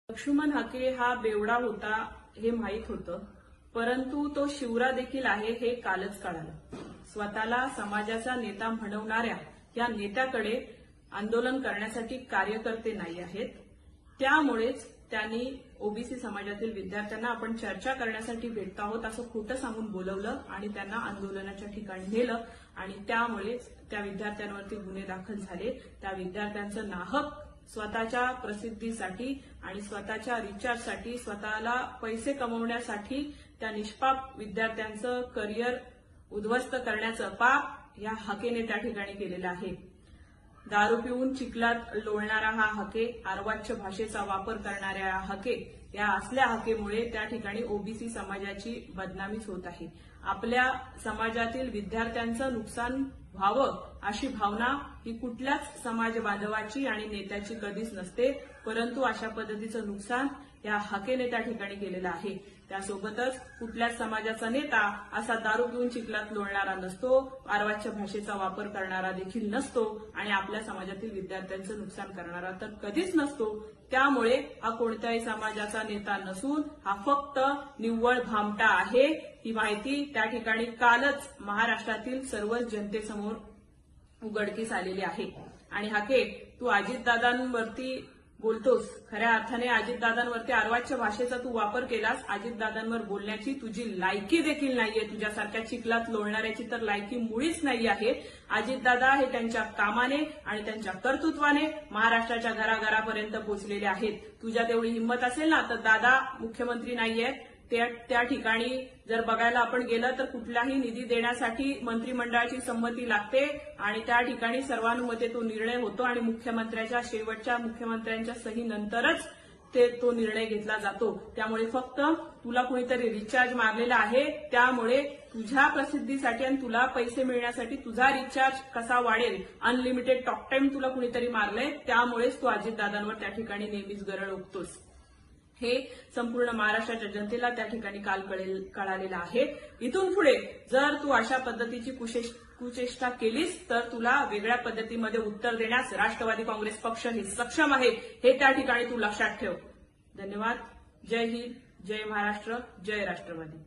लक्ष्मण हाके हा बेवडा होता हे माहीत होतं, परंतु तो शिवरा देखील आहे हे कालच कळालं। स्वतःला समाजाचा नेता म्हणवणाऱ्या या नेत्याकडे आंदोलन करण्यासाठी कार्यकर्ते नाही आहेत। त्यामुळेच त्यांनी ओबीसी समाजातील विद्यार्थ्यांना आपण चर्चा करण्यासाठी भेटत आहोत असं खोटं सांगून बोलवलं आणि त्यांना आंदोलनाच्या ठिकाणी नेलं आणि त्यामुळेच त्या विद्यार्थ्यांवरती गुन्हे दाखल झाले। त्या विद्यार्थ्यांचं नाहक स्वतःच्या प्रसिद्धीसाठी आणि स्वतःच्या रिचार्जसाठी, स्वतःला पैसे कमवण्यासाठी त्या निष्पाप विद्यार्थ्यांचं करिअर उद्ध्वस्त करण्याचं पाप या हाकेने त्या ठिकाणी केलेलं आहे। दारू पिऊन चिखलात लोळणारा हा हाके, अर्वाच्य भाषेचा वापर करणाऱ्या हाके, या असल्या हाकेमुळे त्या ठिकाणी ओबीसी समाजाची बदनामीच होत आहे। आपल्या समाजातील विद्यार्थ्यांचं नुकसान व्हावं अशी भावना ही कुठल्याच समाज बांधवाची आणि नेत्याची कधीच नसते, परंतु अशा पद्धतीचं नुकसान या हाकेने त्या ठिकाणी केलेलं आहे। त्यासोबतच कुठल्याच समाजाचा नेता असा दारू पिऊन चिखलात लोळणारा नसतो, अर्वाच्य भाषेचा वापर करणारा देखील नसतो आणि आपल्या समाजातील विद्यार्थ्यांचं नुकसान करणारा तर कधीच नसतो। त्यामुळे हा कोणत्याही समाजाचा नेता नसून हा फक्त निव्वळ भामटा आहे, ही माहिती त्या ठिकाणी कालच महाराष्ट्रातील सर्व जनतेसमोर उघडकीस आलेली आहे। आणि हाके, तू अजितदादांवरती बोलतोस, खऱ्या अर्थाने अजितदादांवरती अर्वाच्य भाषेचा तू वापर केलास। अजितदादांवर बोलण्याची तुझी लायकी देखील नाहीये, तुझ्यासारख्या चिखलात लोळणाऱ्याची तर लायकी मुळीच नाही आहे। अजितदादा हे त्यांच्या कामाने आणि त्यांच्या कर्तृत्वाने महाराष्ट्राच्या घराघरापर्यंत पोहोचलेले आहेत। तुझ्यात एवढी हिंमत असेल ना तर दादा मुख्यमंत्री नाहीये, त्या ठिकाणी जर बघायला आपण गेलं तर कुठलाही निधी देण्यासाठी मंत्रिमंडळाची संमती लागते आणि त्या ठिकाणी सर्वानुमते तो निर्णय होतो आणि मुख्यमंत्र्याच्या शेवटच्या मुख्यमंत्र्यांच्या सहीनंतरच तो निर्णय घेतला जातो। त्यामुळे फक्त तुला कुणीतरी रिचार्ज मारलेला आहे, त्यामुळे तुझ्या प्रसिद्धीसाठी आणि तुला पैसे मिळण्यासाठी तुझा रिचार्ज कसा वाढेल, अनलिमिटेड टॉक टाइम तुला कुणीतरी मारलंय, त्यामुळेच तू अजितदादांवर त्या ठिकाणी नेहमीच गरळ ओकतोस। हे संपूर्ण महाराष्ट्राच्या जनतेला त्या ठिकाणी काल कळालेलं आहे। इथून पुढे जर तू अशा पद्धतीची कुचेष्टा केलीस तर तुला वेगळ्या पद्धतीमध्ये उत्तर देण्यास राष्ट्रवादी काँग्रेस पक्ष हे सक्षम आहे, हे त्या ठिकाणी तू लक्षात ठेव। धन्यवाद। जय हिंद, जय महाराष्ट्र, जय राष्ट्रवादी।